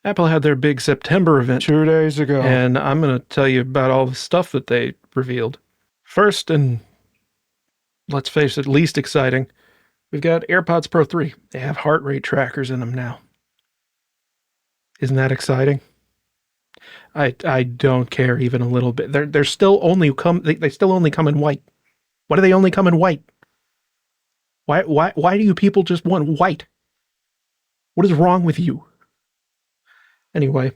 Apple had their big September event 2 days ago. and I'm going to tell you about all the stuff that they revealed. First, and let's face it, least exciting, we've got AirPods Pro 3. They have heart rate trackers in them now. Isn't that exciting? I don't care even a little bit. They're still only they still only come in white. Why do they only come in white? Why do you people just want white? What is wrong with you? Anyway,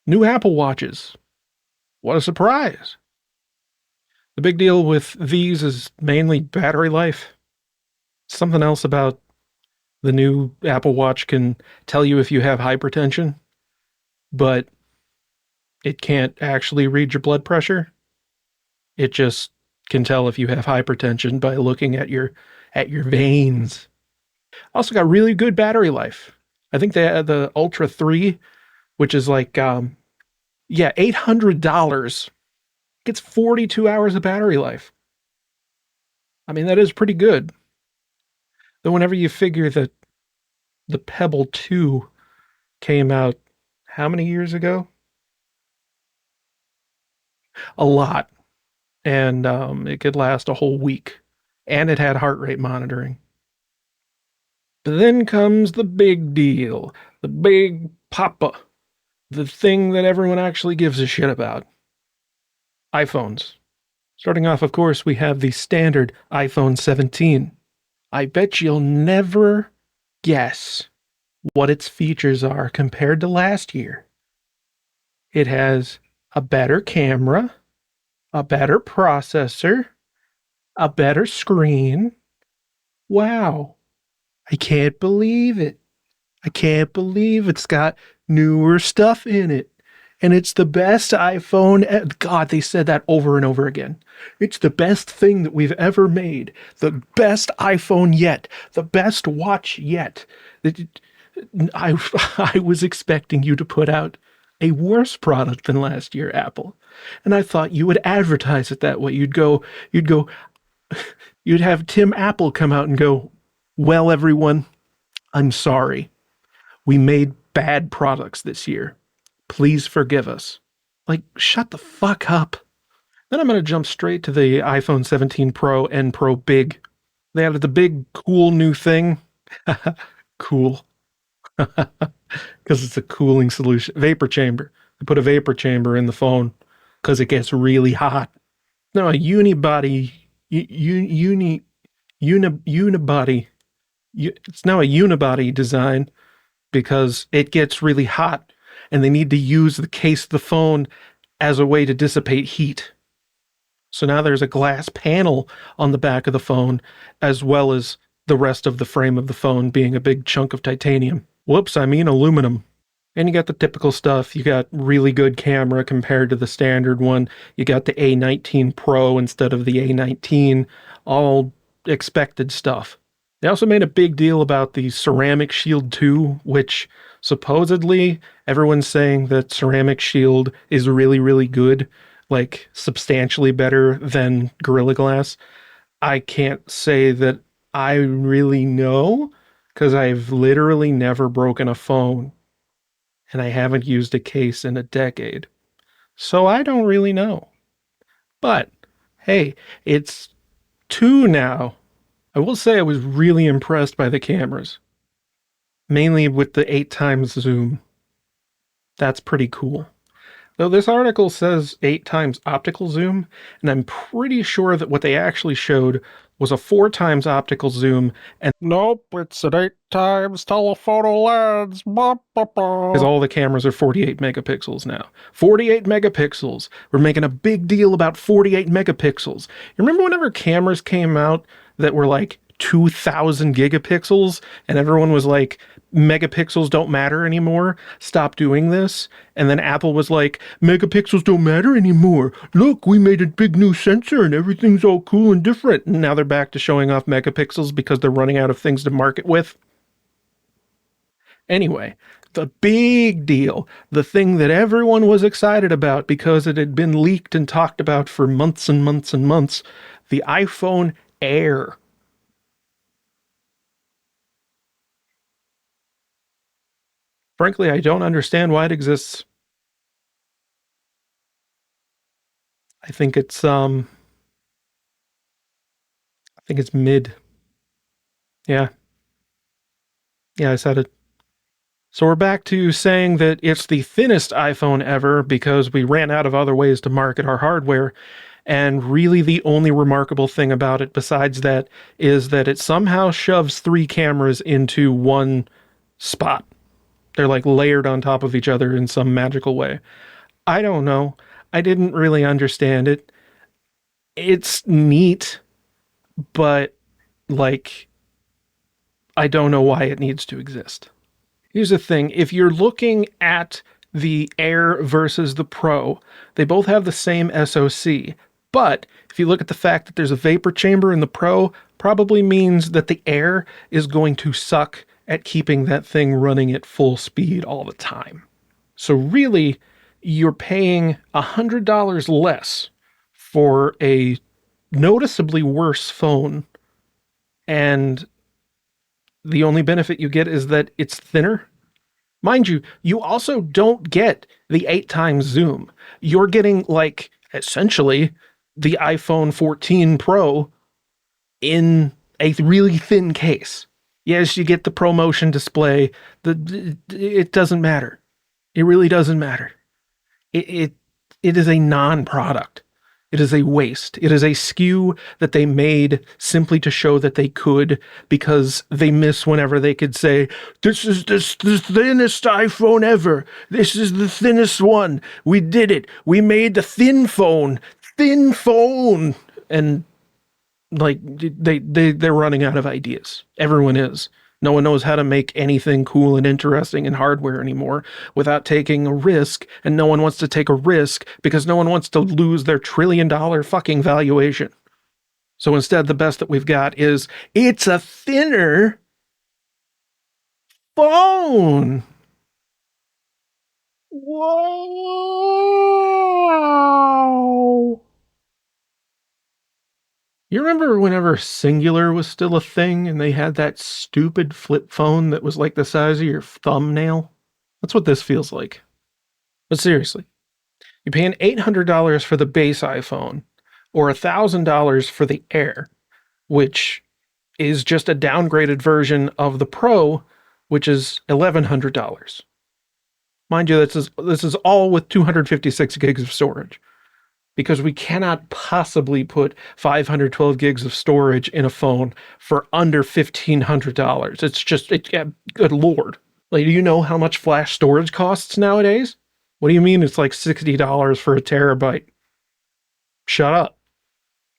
new Apple Watches. What a surprise. The big deal with these is mainly battery life. Something else about the new Apple Watch can tell you if you have hypertension, but it can't actually read your blood pressure. It just can tell if you have hypertension by looking at your veins. Also got really good battery life. I think they had the Ultra 3, which is like yeah, $800 gets 42 hours of battery life. I mean, that is pretty good. Though whenever you figure that the Pebble 2 came out how many years ago? A lot. And it could last a whole week. And it had heart rate monitoring. But then comes the big deal, the big papa, the thing that everyone actually gives a shit about. iPhones. Starting off, of course, we have the standard iPhone 17. I bet you'll never guess what its features are compared to last year. It has a better camera, a better processor, a better screen. Wow. I can't believe it. I can't believe it's got newer stuff in it. And it's the best iPhone. God, they said that over and over again. It's the best thing that we've ever made. The best iPhone yet. The best watch yet. I, I was expecting you to put out a worse product than last year, Apple. And I thought you would advertise it that way. You'd have Tim Apple come out and go, well, everyone, I'm sorry. We made bad products this year. Please forgive us. Like, shut the fuck up. Then I'm going to jump straight to the iPhone 17 Pro and Pro Big. They added the big, cool new thing. Cool. Because it's a cooling solution. Vapor chamber. They put a vapor chamber in the phone because it gets really hot. No, a unibody, unibody. It's now a unibody design because it gets really hot and they need to use the case of the phone as a way to dissipate heat. So now there's a glass panel on the back of the phone, as well as the rest of the frame of the phone being a big chunk of titanium. Whoops, I mean aluminum. And you got the typical stuff. You got really good camera compared to the standard one. You got the A19 Pro instead of the A19. All expected stuff. They also made a big deal about the Ceramic Shield 2, which supposedly everyone's saying that Ceramic Shield is really, really good, like substantially better than Gorilla Glass. I can't say that I really know because I've literally never broken a phone and I haven't used a case in a decade. So I don't really know. But hey, it's two now. I will say I was really impressed by the cameras, mainly with the 8 times zoom. That's pretty cool. Though this article says 8 times optical zoom, and I'm pretty sure that what they actually showed was a 4 times optical zoom, and Nope, it's an 8 times telephoto lens. because all the cameras are 48 megapixels now. 48 megapixels. We're making a big deal about 48 megapixels. You remember whenever cameras came out that were like 2,000 gigapixels, and everyone was like, megapixels don't matter anymore. Stop doing this. And then Apple was like, megapixels don't matter anymore. Look, we made a big new sensor and everything's all cool and different. And now they're back to showing off megapixels because they're running out of things to market with. Anyway, the big deal, the thing that everyone was excited about because it had been leaked and talked about for months and months and months, the iPhone Air. Frankly, I don't understand why it exists. I think it's mid. Yeah. Yeah, I said it. So we're back to saying that it's the thinnest iPhone ever because we ran out of other ways to market our hardware. And really, the only remarkable thing about it, besides that, is that it somehow shoves three cameras into one spot. They're like layered on top of each other in some magical way. I don't know. I didn't really understand it. It's neat, but like, I don't know why it needs to exist. Here's the thing, if you're looking at the Air versus the Pro, they both have the same SoC. But if you look at the fact that there's a vapor chamber in the Pro, probably means that the Air is going to suck at keeping that thing running at full speed all the time. So really, you're paying $100 less for a noticeably worse phone, and the only benefit you get is that it's thinner. Mind you, you also don't get the 8 times zoom. You're getting, like, essentially the iPhone 14 Pro in a really thin case. Yes, you get the ProMotion display. It doesn't matter. It really doesn't matter. It it is a non-product. It is a waste. It is a SKU that they made simply to show that they could, because they miss whenever they could say, "This is the thinnest iPhone ever. This is the thinnest one. We did it. We made the thin phone. Thin phone." And like they're running out of ideas. Everyone is. No one knows how to make anything cool and interesting in hardware anymore without taking a risk, and no one wants to take a risk because no one wants to lose their $1 trillion fucking valuation. So instead, the best that we've got is it's a thinner phone. Whoa. You remember whenever Singular was still a thing and they had that stupid flip phone that was like the size of your thumbnail? That's what this feels like. But seriously, you're paying $800 for the base iPhone or $1,000 for the Air, which is just a downgraded version of the Pro, which is $1,100. Mind you, this is all with 256 gigs of storage, because we cannot possibly put 512 gigs of storage in a phone for under $1,500. It's just, good lord. Like, do you know how much flash storage costs nowadays? What do you mean it's like $60 for a terabyte? Shut up.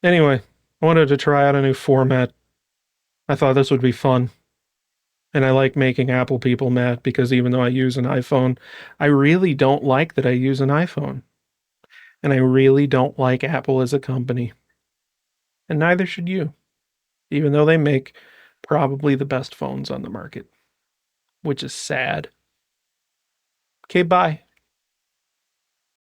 Anyway, I wanted to try out a new format. I thought this would be fun. And I like making Apple people mad because even though I use an iPhone, I really don't like that I use an iPhone. And I really don't like Apple as a company. And neither should you, even though they make probably the best phones on the market, which is sad. Okay, bye.